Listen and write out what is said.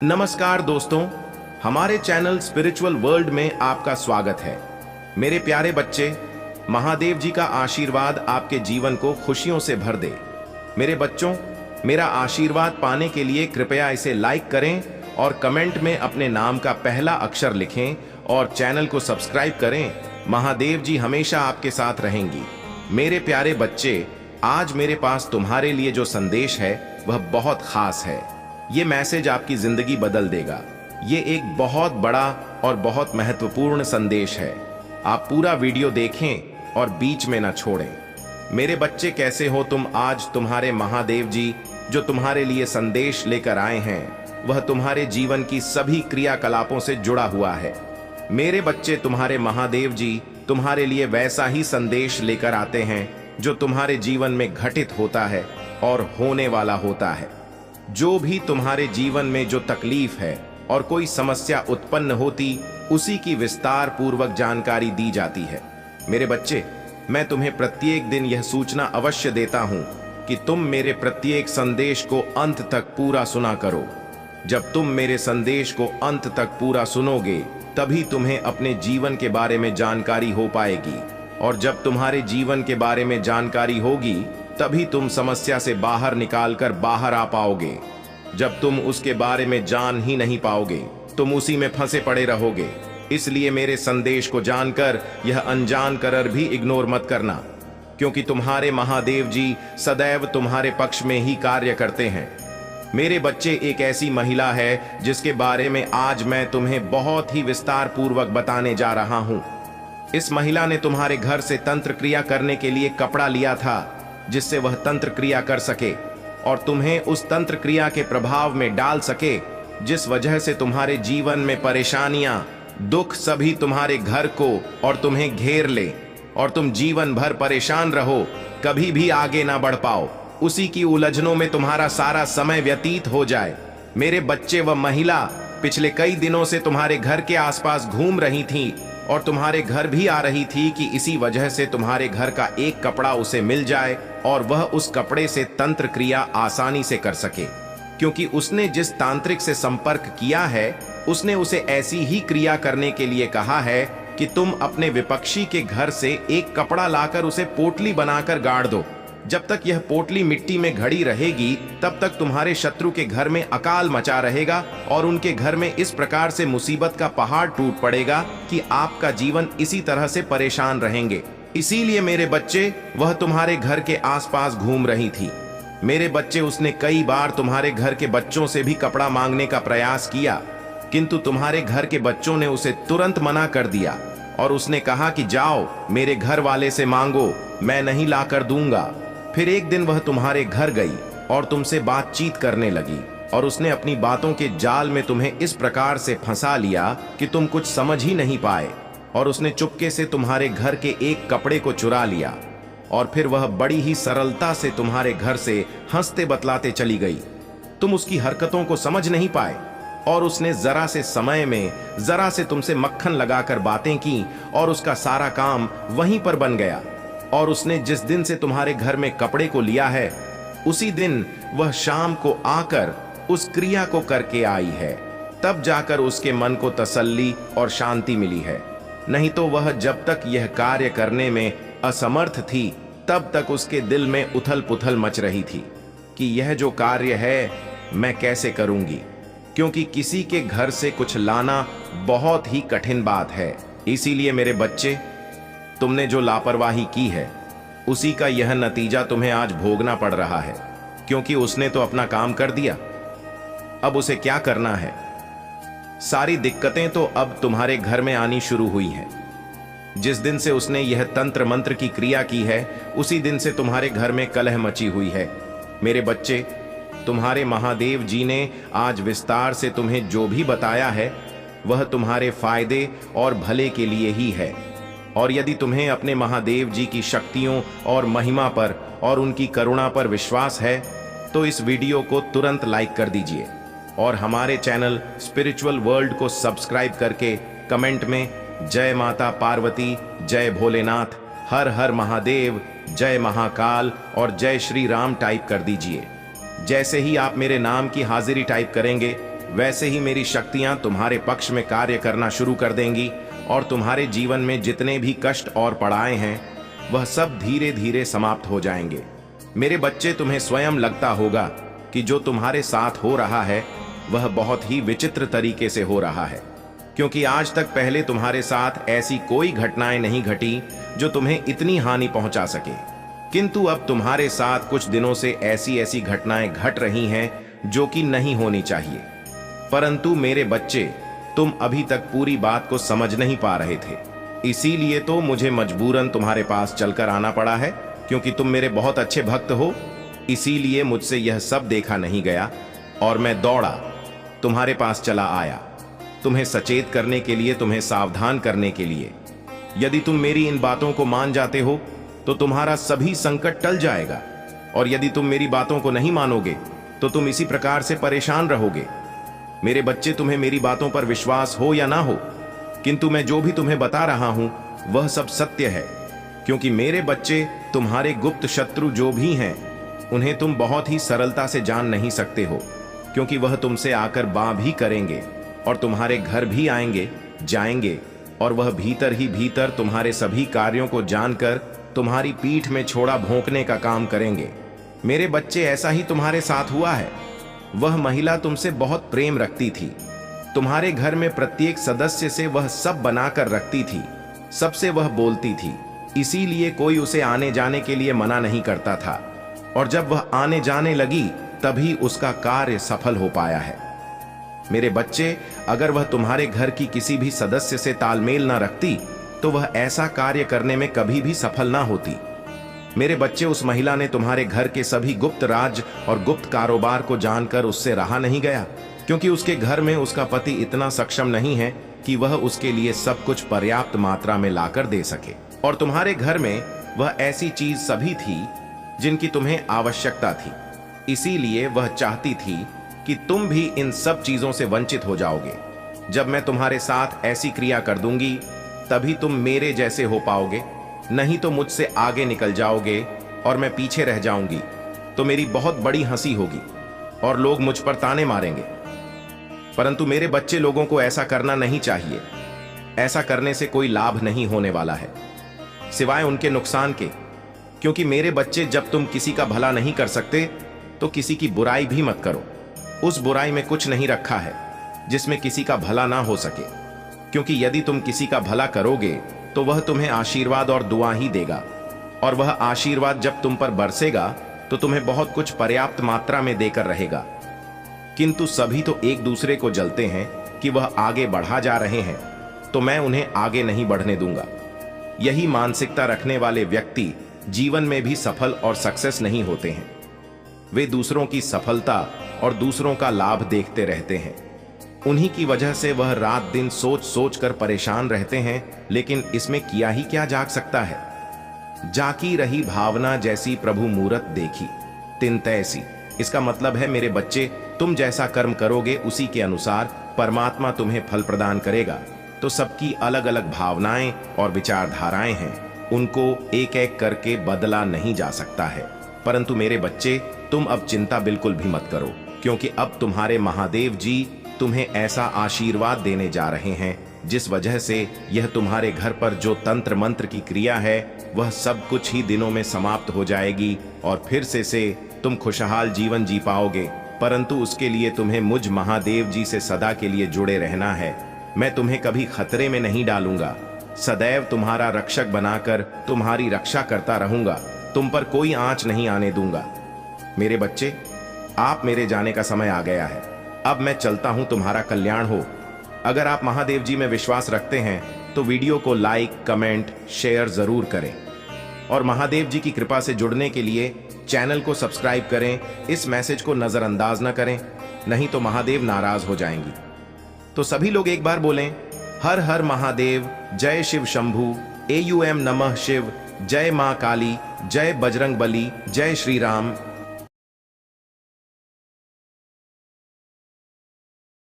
नमस्कार दोस्तों, हमारे चैनल स्पिरिचुअल वर्ल्ड में आपका स्वागत है। मेरे प्यारे बच्चे, महादेव जी का आशीर्वाद आपके जीवन को खुशियों से भर दे। मेरे बच्चों, मेरा आशीर्वाद पाने के लिए कृपया इसे लाइक करें और कमेंट में अपने नाम का पहला अक्षर लिखें और चैनल को सब्सक्राइब करें। महादेव जी हमेशा आपके साथ रहेंगी। मेरे प्यारे बच्चे, आज मेरे पास तुम्हारे लिए जो संदेश है वह बहुत खास है। ये मैसेज आपकी जिंदगी बदल देगा। ये एक बहुत बड़ा और बहुत महत्वपूर्ण संदेश है। आप पूरा वीडियो देखें और बीच में ना छोड़ें। मेरे बच्चे, कैसे हो तुम? आज तुम्हारे महादेव जी जो तुम्हारे लिए संदेश लेकर आए हैं वह तुम्हारे जीवन की सभी क्रियाकलापों से जुड़ा हुआ है। मेरे बच्चे, तुम्हारे महादेव जी तुम्हारे लिए वैसा ही संदेश लेकर आते हैं जो तुम्हारे जीवन में घटित होता है और होने वाला होता है। जो भी तुम्हारे जीवन में जो तकलीफ है और कोई समस्या उत्पन्न होती, उसी की विस्तार पूर्वक जानकारी दी जाती है। मेरे बच्चे, मैं तुम्हें प्रत्येक दिन यह सूचना अवश्य देता हूं कि तुम मेरे प्रत्येक संदेश को अंत तक पूरा सुना करो। जब तुम मेरे संदेश को अंत तक पूरा सुनोगे, तभी तुम्हें अपने जीवन के बारे में जानकारी हो पाएगी, और जब तुम्हारे जीवन के बारे में जानकारी होगी तभी तुम समस्या से बाहर निकालकर बाहर आ पाओगे। जब तुम उसके बारे में जान ही नहीं पाओगे, तुम उसी में फंसे पड़े रहोगे। इसलिए मेरे संदेश को जानकर यह अनजान कर भी इग्नोर मत करना, क्योंकि तुम्हारे महादेव जी सदैव तुम्हारे पक्ष में ही कार्य करते हैं। मेरे बच्चे, एक ऐसी महिला है जिसके बारे में आज मैं तुम्हें बहुत ही विस्तार पूर्वक बताने जा रहा हूं। इस महिला ने तुम्हारे घर से तंत्र क्रिया करने के लिए कपड़ा लिया था, जिससे वह तंत्र क्रिया कर सके और तुम्हें उस तंत्र क्रिया के प्रभाव में डाल सके, जिस वजह से तुम्हारे जीवन में परेशानियां, दुख सभी तुम्हारे घर को और तुम्हें घेर ले और तुम जीवन भर परेशान रहो, कभी भी आगे ना बढ़ पाओ। उसी की उलझनों में तुम्हारा सारा समय व्यतीत हो जाए। मेरे बच्चे, वह महिला पिछले कई दिनों से तुम्हारे घर के आसपास घूम रही थी और तुम्हारे घर भी आ रही थी कि इसी वजह से तुम्हारे घर का एक कपड़ा उसे मिल जाए और वह उस कपड़े से तंत्र क्रिया आसानी से कर सके, क्योंकि उसने जिस तांत्रिक से संपर्क किया है उसने उसे ऐसी ही क्रिया करने के लिए कहा है कि तुम अपने विपक्षी के घर से एक कपड़ा लाकर उसे पोटली बनाकर गाड़ दो। जब तक यह पोटली मिट्टी में घड़ी रहेगी, तब तक तुम्हारे शत्रु के घर में अकाल मचा रहेगा और उनके घर में इस प्रकार से मुसीबत का पहाड़ टूट पड़ेगा कि आपका जीवन इसी तरह से परेशान रहेंगे। इसीलिए मेरे बच्चे, वह तुम्हारे घर के आसपास घूम रही थी। मेरे बच्चे, उसने कई बार तुम्हारे घर के बच्चों से भी कपड़ा मांगने का प्रयास किया, किंतु तुम्हारे घर के बच्चों ने उसे तुरंत मना कर दिया और उसने कहा कि जाओ मेरे घर वाले से मांगो, मैं नहीं ला कर दूंगा। फिर एक दिन वह तुम्हारे घर गई और तुमसे बातचीत करने लगी और उसने अपनी बातों के जाल में तुम्हें इस प्रकार से फंसा लिया कि तुम कुछ समझ ही नहीं पाए, और उसने चुपके से तुम्हारे घर के एक कपड़े को चुरा लिया और फिर वह बड़ी ही सरलता से तुम्हारे घर से हंसते बतलाते चली गई। तुम उसकी हरकतों को समझ नहीं पाए और उसने जरा से समय में जरा से तुमसे मक्खन लगाकर बातें की और उसका सारा काम वहीं पर बन गया। और उसने जिस दिन से तुम्हारे घर में कपड़े को लिया है, उसी दिन वह शाम को आकर उस क्रिया को करके आई है। तब जाकर उसके मन को तसल्ली और शांति मिली है। नहीं तो वह जब तक यह कार्य करने में असमर्थ थी, तब तक उसके दिल में उथल पुथल मच रही थी कि यह जो कार्य है मैं कैसे करूंगी, क्योंकि किसी के घर से कुछ लाना बहुत ही कठिन बात है। इसीलिए मेरे बच्चे, तुमने जो लापरवाही की है उसी का यह नतीजा तुम्हें आज भोगना पड़ रहा है, क्योंकि उसने तो अपना काम कर दिया। अब उसे क्या करना है? सारी दिक्कतें तो अब तुम्हारे घर में आनी शुरू हुई हैं। जिस दिन से उसने यह तंत्र मंत्र की क्रिया की है, उसी दिन से तुम्हारे घर में कलह मची हुई है। मेरे बच्चे, तुम्हारे महादेव जी ने आज विस्तार से तुम्हें जो भी बताया है वह तुम्हारे फायदे और भले के लिए ही है। और यदि तुम्हें अपने महादेव जी की शक्तियों और महिमा पर और उनकी करुणा पर विश्वास है, तो इस वीडियो को तुरंत लाइक कर दीजिए और हमारे चैनल स्पिरिचुअल वर्ल्ड को सब्सक्राइब करके कमेंट में जय माता पार्वती, जय भोलेनाथ, हर हर महादेव, जय महाकाल और जय श्री राम टाइप कर दीजिए। जैसे ही आप मेरे नाम की हाजिरी टाइप करेंगे, वैसे ही मेरी शक्तियां तुम्हारे पक्ष में कार्य करना शुरू कर देंगी और तुम्हारे जीवन में जितने भी कष्ट और पड़ाए हैं वह सब धीरे धीरे समाप्त हो जाएंगे। मेरे बच्चे, तुम्हें स्वयं लगता होगा कि जो तुम्हारे साथ हो रहा है वह बहुत ही विचित्र तरीके से हो रहा है, क्योंकि आज तक पहले तुम्हारे साथ ऐसी कोई घटनाएं नहीं घटी जो तुम्हें इतनी हानि पहुंचा सके। किंतु अब तुम्हारे साथ कुछ दिनों से ऐसी ऐसी घटनाएं घट रही हैं जो कि नहीं होनी चाहिए। परंतु मेरे बच्चे, तुम अभी तक पूरी बात को समझ नहीं पा रहे थे, इसीलिए तो मुझे मजबूरन तुम्हारे पास चलकर आना पड़ा है, क्योंकि तुम मेरे बहुत अच्छे भक्त हो। इसीलिए मुझसे यह सब देखा नहीं गया और मैं दौड़ा तुम्हारे पास चला आया, तुम्हें सचेत करने के लिए, तुम्हें सावधान करने के लिए। यदि तुम मेरी इन बातों को मान जाते हो तो तुम्हारा सभी संकट टल जाएगा, और यदि तुम मेरी बातों को नहीं मानोगे तो तुम इसी प्रकार से परेशान रहोगे। मेरे बच्चे, तुम्हें मेरी बातों पर विश्वास हो या ना हो, किंतु मैं जो भी तुम्हें बता रहा हूं वह सब सत्य है, क्योंकि मेरे बच्चे, तुम्हारे गुप्त शत्रु जो भी हैं उन्हें तुम बहुत ही सरलता से जान नहीं सकते हो, क्योंकि वह तुमसे आकर बाँ भी करेंगे और तुम्हारे घर भी आएंगे जाएंगे, और वह भीतर ही भीतर तुम्हारे सभी कार्यों को जानकर तुम्हारी पीठ में छोड़ा भोंकने का काम करेंगे। मेरे बच्चे, ऐसा ही तुम्हारे साथ हुआ है। वह महिला तुमसे बहुत प्रेम रखती थी, तुम्हारे घर में प्रत्येक सदस्य से वह सब बनाकर रखती थी, सबसे वह बोलती थी, इसीलिए कोई उसे आने जाने के लिए मना नहीं करता था, और जब वह आने जाने लगी तभी उसका कार्य सफल हो पाया है। मेरे बच्चे, अगर वह तुम्हारे घर की किसी भी सदस्य से तालमेल न रखती तो वह ऐसा कार्य करने में कभी भी सफल ना होती। मेरे बच्चे, उस महिला ने तुम्हारे घर के सभी गुप्त राज और गुप्त कारोबार को जानकर उससे रहा नहीं गया, क्योंकि उसके घर में उसका पति इतना सक्षम नहीं है कि वह उसके लिए सब कुछ पर्याप्त मात्रा में लाकर दे सके, और तुम्हारे घर में वह ऐसी चीज सभी थी जिनकी तुम्हें आवश्यकता थी। इसीलिए वह चाहती थी कि तुम भी इन सब चीजों से वंचित हो जाओगे। जब मैं तुम्हारे साथ ऐसी क्रिया कर दूंगी तभी तुम मेरे जैसे हो पाओगे, नहीं तो मुझसे आगे निकल जाओगे और मैं पीछे रह जाऊंगी, तो मेरी बहुत बड़ी हंसी होगी और लोग मुझ पर ताने मारेंगे। परंतु मेरे बच्चे, लोगों को ऐसा करना नहीं चाहिए। ऐसा करने से कोई लाभ नहीं होने वाला है, सिवाय उनके नुकसान के, क्योंकि मेरे बच्चे, जब तुम किसी का भला नहीं कर सकते तो किसी की बुराई भी मत करो। उस बुराई में कुछ नहीं रखा है जिसमें किसी का भला ना हो सके, क्योंकि यदि तुम किसी का भला करोगे तो वह तुम्हें आशीर्वाद और दुआ ही देगा, और वह आशीर्वाद जब तुम पर बरसेगा तो तुम्हें बहुत कुछ पर्याप्त मात्रा में देकर रहेगा। किंतु सभी तो एक दूसरे को जलते हैं कि वह आगे बढ़ा जा रहे हैं, तो मैं उन्हें आगे नहीं बढ़ने दूंगा। यही मानसिकता रखने वाले व्यक्ति जीवन में भी सफल और सक्सेस नहीं होते हैं। वे दूसरों की सफलता और दूसरों का लाभ देखते रहते हैं, उन्हीं की वजह से वह रात दिन सोच सोच कर परेशान रहते हैं, लेकिन इसमें किया ही क्या जा सकता है। जाकी रही भावना जैसी प्रभु मूरत देखी तिन तैसी। इसका मतलब है मेरे बच्चे, तुम जैसा कर्म करोगे उसी के अनुसार परमात्मा तुम्हें फल प्रदान करेगा। तो सबकी अलग अलग भावनाएं और विचारधाराएं हैं, उनको एक एक करके बदला नहीं जा सकता है। परंतु मेरे बच्चे, तुम अब चिंता बिल्कुल भी मत करो, क्योंकि अब तुम्हारे महादेव जी तुम्हें ऐसा आशीर्वाद देने जा रहे हैं जिस वजह से यह तुम्हारे घर पर जो तंत्र मंत्र की क्रिया है वह सब कुछ ही दिनों में समाप्त हो जाएगी और फिर से तुम खुशहाल जीवन जी पाओगे। परंतु उसके लिए तुम्हें मुझ महादेव जी से सदा के लिए जुड़े रहना है। मैं तुम्हें कभी खतरे में नहीं डालूंगा, सदैव तुम्हारा रक्षक बनाकर तुम्हारी रक्षा करता रहूंगा, तुम पर कोई आंच नहीं आने दूंगा। मेरे बच्चे, आप मेरे जाने का समय आ गया है, अब मैं चलता हूं, तुम्हारा कल्याण हो। अगर आप महादेव जी में विश्वास रखते हैं तो वीडियो को लाइक, कमेंट, शेयर जरूर करें, और महादेव जी की कृपा से जुड़ने के लिए चैनल को सब्सक्राइब करें। इस मैसेज को नजरअंदाज न करें, नहीं तो महादेव नाराज हो जाएंगी। तो सभी लोग एक बार बोलें, हर हर महादेव, जय शिव शंभू, AUM नमः शिव, जय मां काली, जय बजरंग बली, जय श्री राम।